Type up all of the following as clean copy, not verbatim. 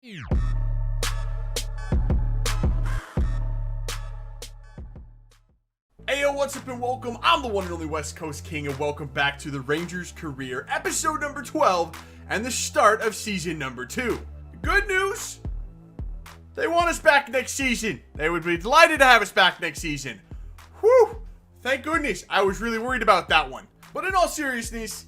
Ayo, what's up and welcome. I'm the one and only West Coast King, and welcome back to the Rangers career, episode number 12, and the start of season number 2. Good news, they want us back next season. They would be delighted to have us back next season. Whew, thank goodness. I was really worried about that one. But in all seriousness,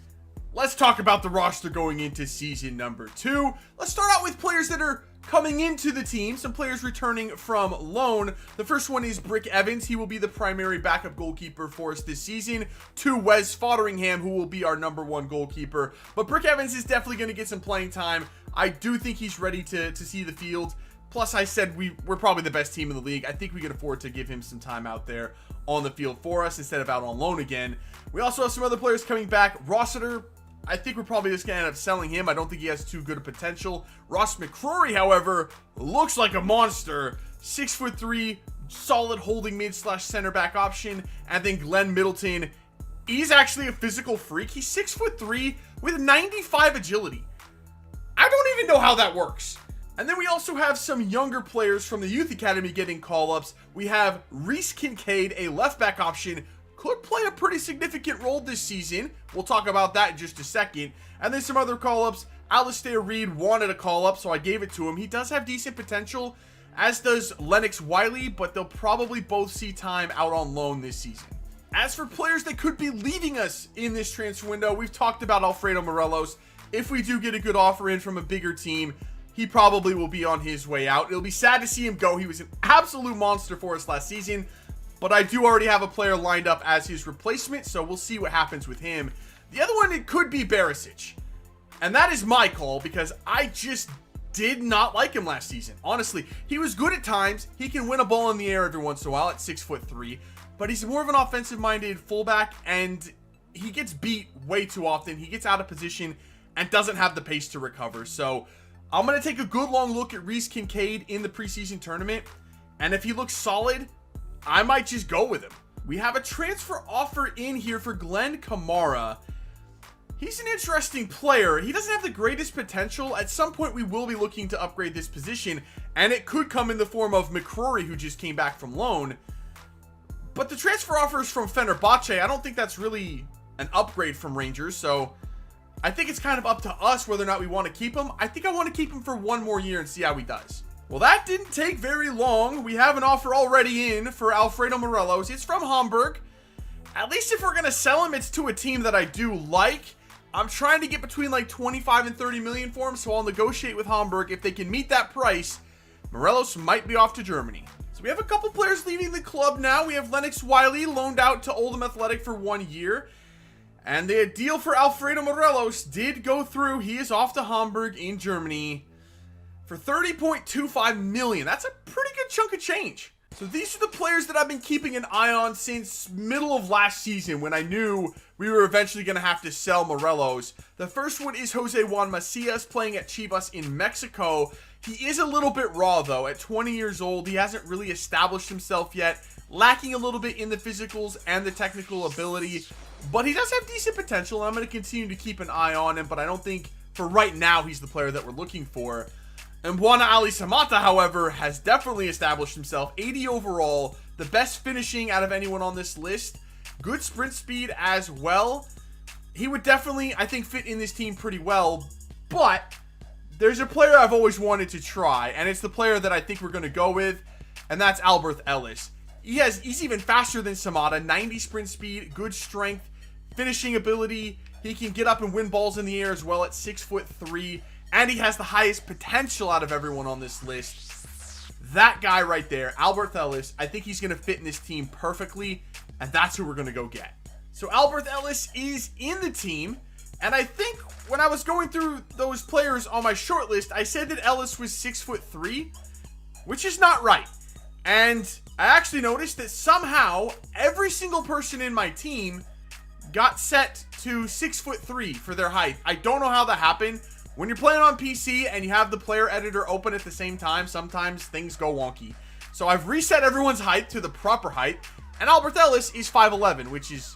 let's talk about the roster going into season number 2. Let's start out with players that are coming into the team, some players returning from loan. The first one is Brick Evans. He will be the primary backup goalkeeper for us this season to Wes Fotheringham, who will be our number 1 goalkeeper. But Brick Evans is definitely going to get some playing time. I do think he's ready to see the field. Plus, I said we're probably the best team in the league. I think we can afford to give him some time out there on the field for us instead of out on loan again. We also have some other players coming back. Rossiter, I think we're probably just going to end up selling him. I don't think he has too good a potential. Ross McCrory, however, looks like a monster. 6'3", solid holding mid/center back option. And then Glenn Middleton, he's actually a physical freak. He's 6'3" with 95 agility. I don't even know how that works. And then we also have some younger players from the Youth Academy getting call-ups. We have Reese Kincaid, a left back option, could play a pretty significant role this season. We'll talk about that in just a second. And then some other call-ups. Alistair Reed wanted a call-up, so I gave it to him. He does have decent potential, as does Lennox Wiley, but they'll probably both see time out on loan this season. As for players that could be leaving us in this transfer window, we've talked about Alfredo Morello. If we do get a good offer in from a bigger team, he probably will be on his way out. It'll be sad to see him go. He was an absolute monster for us last season. But I do already have a player lined up as his replacement, so we'll see what happens with him. The other one, it could be Barisic. And that is my call, because I just did not like him last season. Honestly, he was good at times. He can win a ball in the air every once in a while at 6'3". But he's more of an offensive-minded fullback, and he gets beat way too often. He gets out of position and doesn't have the pace to recover. So I'm going to take a good long look at Reese Kincaid in the preseason tournament. And if he looks solid, I might just go with him. We have a transfer offer in here for Glen Kamara. He's an interesting player. He doesn't have the greatest potential. At some point, we will be looking to upgrade this position, and it could come in the form of McCrory, who just came back from loan. But the transfer offer is from Fenerbahce. I don't think that's really an upgrade from Rangers, so I think it's kind of up to us whether or not we want to keep him. I think I want to keep him for 1 more year and see how he does. Well, that didn't take very long. We have an offer already in for Alfredo Morello. It's from Hamburg. At least if we're going to sell him, it's to a team that I do like. I'm trying to get between like 25 and 30 million for him, so I'll negotiate with Hamburg. If they can meet that price, Morelos might be off to Germany. So we have a couple players leaving the club now. We have Lennox Wiley loaned out to Oldham Athletic for 1 year. And the deal for Alfredo Morelos did go through. He is off to Hamburg in Germany for 30.25 million. That's a pretty good chunk of change. So these are the players that I've been keeping an eye on since middle of last season, when I knew we were eventually going to have to sell Morelos. The first one is Jose Juan Macias, playing at Chivas in Mexico. He is a little bit raw though. At 20 years old, he hasn't really established himself yet, lacking a little bit in the physicals and the technical ability, but he does have decent potential, and I'm going to continue to keep an eye on him, but I don't think for right now he's the player that we're looking for. And Buana Ali Samata, however, has definitely established himself. 80 overall, the best finishing out of anyone on this list. Good sprint speed as well. He would definitely, I think, fit in this team pretty well. But there's a player I've always wanted to try, and it's the player that I think we're going to go with, and that's Albert Ellis. He's even faster than Samata. 90 sprint speed, good strength, finishing ability. He can get up and win balls in the air as well at 6'3". And he has the highest potential out of everyone on this list. That guy right there, Albert Ellis, I think he's going to fit in this team perfectly. And that's who we're going to go get. So Albert Ellis is in the team. And I think when I was going through those players on my short list, I said that Ellis was 6'3", which is not right. And I actually noticed that somehow every single person in my team got set to 6'3" for their height. I don't know how that happened. When you're playing on PC and you have the player editor open at the same time, sometimes things go wonky. So I've reset everyone's height to the proper height, and Albert Ellis is 5'11", which is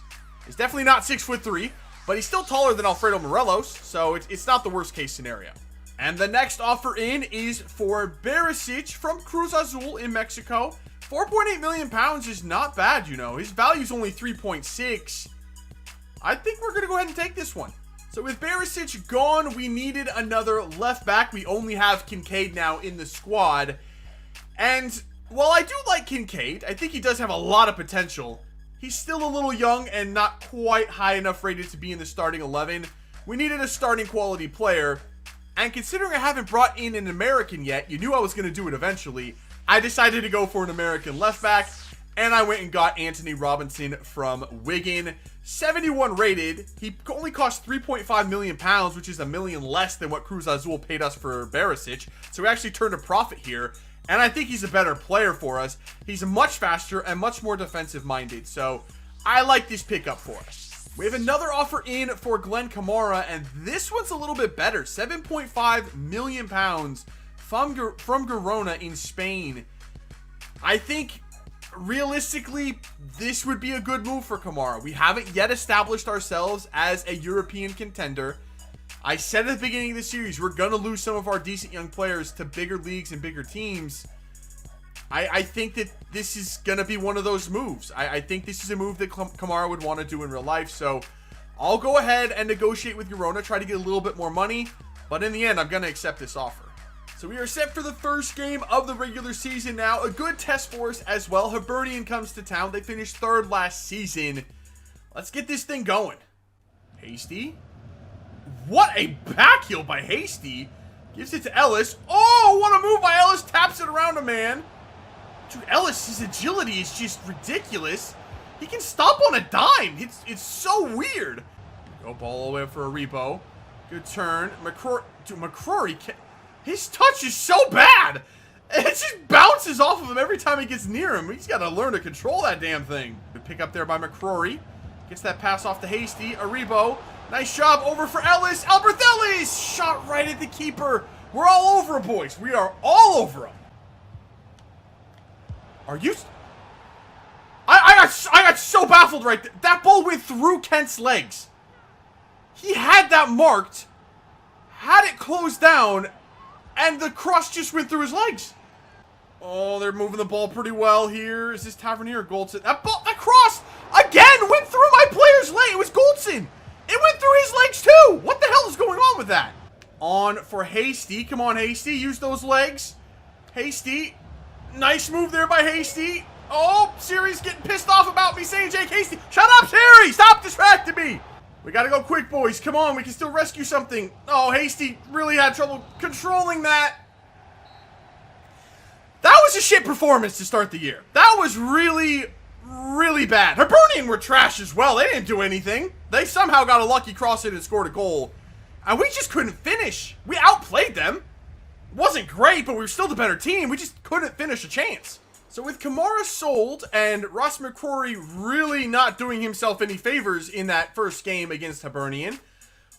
definitely not 6'3", but he's still taller than Alfredo Morelos, so it's not the worst case scenario. And the next offer in is for Barisic from Cruz Azul in Mexico. 4.8 million pounds is not bad, you know. His value is only 3.6. I think we're going to go ahead and take this one. So with Barisic gone, we needed another left back. We only have Kincaid now in the squad. And while I do like Kincaid, I think he does have a lot of potential. He's still a little young and not quite high enough rated to be in the starting 11. We needed a starting quality player. And considering I haven't brought in an American yet, you knew I was going to do it eventually. I decided to go for an American left back, and I went and got Anthony Robinson from Wigan. 71 rated. He only cost 3.5 million pounds, which is $1 million less than what Cruz Azul paid us for Barisic. So we actually turned a profit here, and I think he's a better player for us. He's much faster and much more defensive minded, so I like this pickup for us. We have another offer in for Glen Kamara, and this one's a little bit better. 7.5 million pounds from Girona in Spain. I think, realistically, this would be a good move for Kamara. We haven't yet established ourselves as a European contender. I said at the beginning of the series, we're going to lose some of our decent young players to bigger leagues and bigger teams. I think that this is going to be one of those moves. I think this is a move that Kamara would want to do in real life. So I'll go ahead and negotiate with Girona, try to get a little bit more money. But in the end, I'm going to accept this offer. So we are set for the first game of the regular season now. A good test for us as well. Hibernian comes to town. They finished third last season. Let's get this thing going. Hasty. What a back heel by Hasty. Gives it to Ellis. Oh, what a move by Ellis. Taps it around a man. Dude, Ellis, his agility is just ridiculous. He can stop on a dime. It's so weird. Go ball all the way up for a rebo. Good turn. McCrory, his touch is so bad. It just bounces off of him every time he gets near him. He's got to learn to control that damn thing. Good pick up there by McCrory. Gets that pass off to Hasty. Aribo. Nice job over for Ellis. Albert Ellis. Shot right at the keeper. We're all over him, boys. We are all over him. Are you... I got so baffled right there. That ball went through Kent's legs. He had that marked, had it closed down, and the cross just went through his legs. Oh, they're moving the ball pretty well here. Is this Tavernier or Goldson? That cross, again, went through my player's leg. It was Goldson. It went through his legs, too. What the hell is going on with that? On for Hasty. Come on, Hasty. Use those legs. Hasty. Nice move there by Hasty. Oh, Siri's getting pissed off about me saying Jake Hasty. Shut up, Siri! Stop distracting me! We gotta go quick, boys. Come on, we can still rescue something. Oh, Hasty really had trouble controlling that. That was a shit performance to start the year. That was really, really bad. Hibernian were trash as well. They didn't do anything. They somehow got a lucky cross in and scored a goal. And we just couldn't finish. We outplayed them. Wasn't great, but we were still the better team. We just couldn't finish a chance. So with Kamara sold and Ross McCrory really not doing himself any favors in that first game against Hibernian,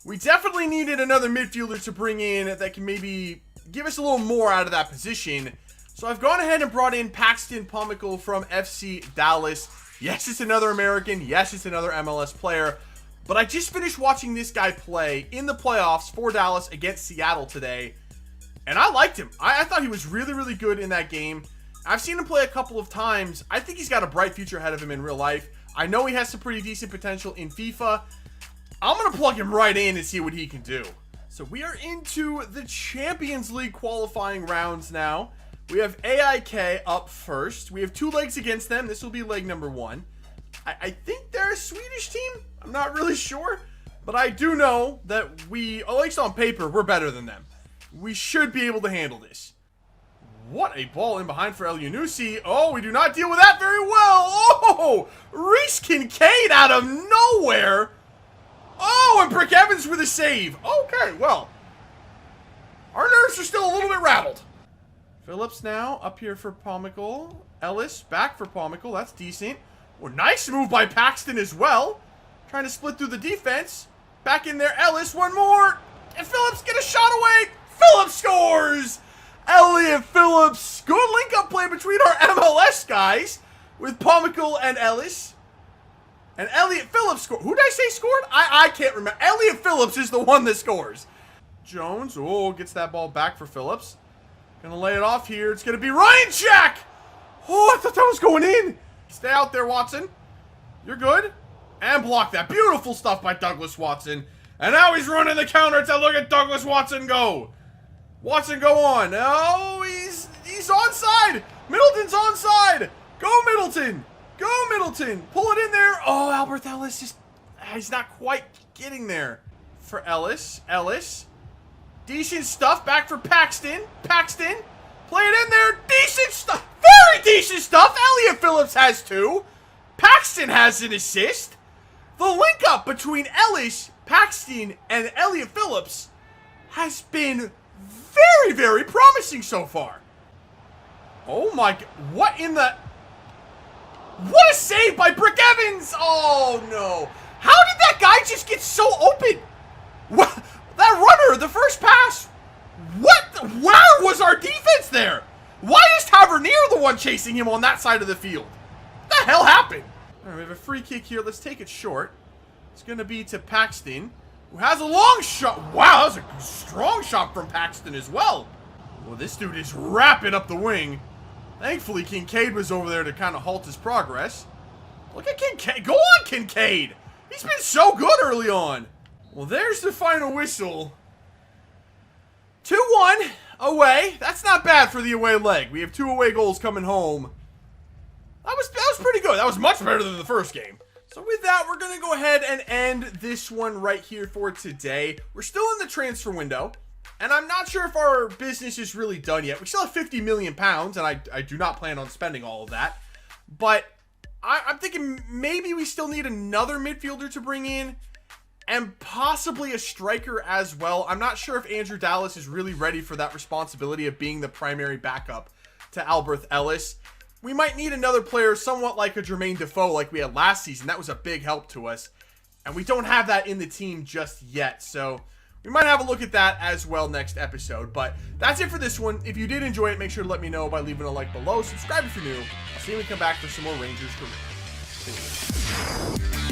we definitely needed another midfielder to bring in that can maybe give us a little more out of that position. So I've gone ahead and brought in Paxton Pomykal from FC Dallas. Yes, it's another American. Yes, it's another MLS player. But I just finished watching this guy play in the playoffs for Dallas against Seattle today. And I liked him. I thought he was really, really good in that game. I've seen him play a couple of times. I think he's got a bright future ahead of him in real life. I know he has some pretty decent potential in FIFA. I'm going to plug him right in and see what he can do. So we are into the Champions League qualifying rounds now. We have AIK up first. We have 2 legs against them. This will be leg number 1. I think they're a Swedish team. I'm not really sure. But I do know that we, at least on paper, we're better than them. We should be able to handle this. What a ball in behind for El Yunusi. Oh, we do not deal with that very well. Oh, Reese Kincaid out of nowhere. Oh, and Brick Evans with a save. Okay, well, our nerves are still a little bit rattled. Phillips now up here for Pomykal. Ellis back for Pomykal. That's decent. Oh, nice move by Paxton as well. Trying to split through the defense. Back in there, Ellis. One more. And Phillips get a shot away. Phillips scores. Elliot Phillips. Good link-up play between our MLS guys with Pomykal and Ellis. And Elliot Phillips scored. Who did I say scored? I can't remember. Elliot Phillips is the one that scores. Jones. Oh, gets that ball back for Phillips. Gonna lay it off here. It's gonna be Ryan Jack. Oh, I thought that was going in. Stay out there, Watson. You're good. And block that. Beautiful stuff by Douglas Watson. And now he's running the counter to look at Douglas Watson go. Watson, go on. Oh, he's onside. Middleton's onside. Go, Middleton. Go, Middleton. Pull it in there. Oh, Albert Ellis just... he's not quite getting there. For Ellis. Ellis. Decent stuff. Back for Paxton. Paxton. Play it in there. Decent stuff. Very decent stuff. Elliott Phillips has 2. Paxton has an assist. The link up between Ellis, Paxton, and Elliott Phillips has been very, very promising so far. Oh my... what in the... what a save by Brick Evans! Oh no. How did that guy just get so open? What? That runner, the first pass. What? Where was our defense there? Why is Tavernier the one chasing him on that side of the field? What the hell happened? All right, we have a free kick here. Let's take it short. It's going to be to Paxton, who has a long shot. Wow, that was a strong shot from Paxton as well. Well, this dude is wrapping up the wing. Thankfully, Kincaid was over there to kind of halt his progress. Look at Kincaid. Go on, Kincaid. He's been so good early on. Well, there's the final whistle. 2-1 away. That's not bad for the away leg. We have 2 away goals coming home. That was pretty good. That was much better than the first game. So with that, we're going to go ahead and end this one right here for today. We're still in the transfer window, and I'm not sure if our business is really done yet. We still have 50 million pounds, and I do not plan on spending all of that. But I'm thinking maybe we still need another midfielder to bring in, and possibly a striker as well. I'm not sure if Andrew Dallas is really ready for that responsibility of being the primary backup to Albert Ellis. We might need another player somewhat like a Jermaine Defoe like we had last season. That was a big help to us. And we don't have that in the team just yet. So we might have a look at that as well next episode. But that's it for this one. If you did enjoy it, make sure to let me know by leaving a like below. Subscribe if you're new. I'll see you when we come back for some more Rangers Career. See you.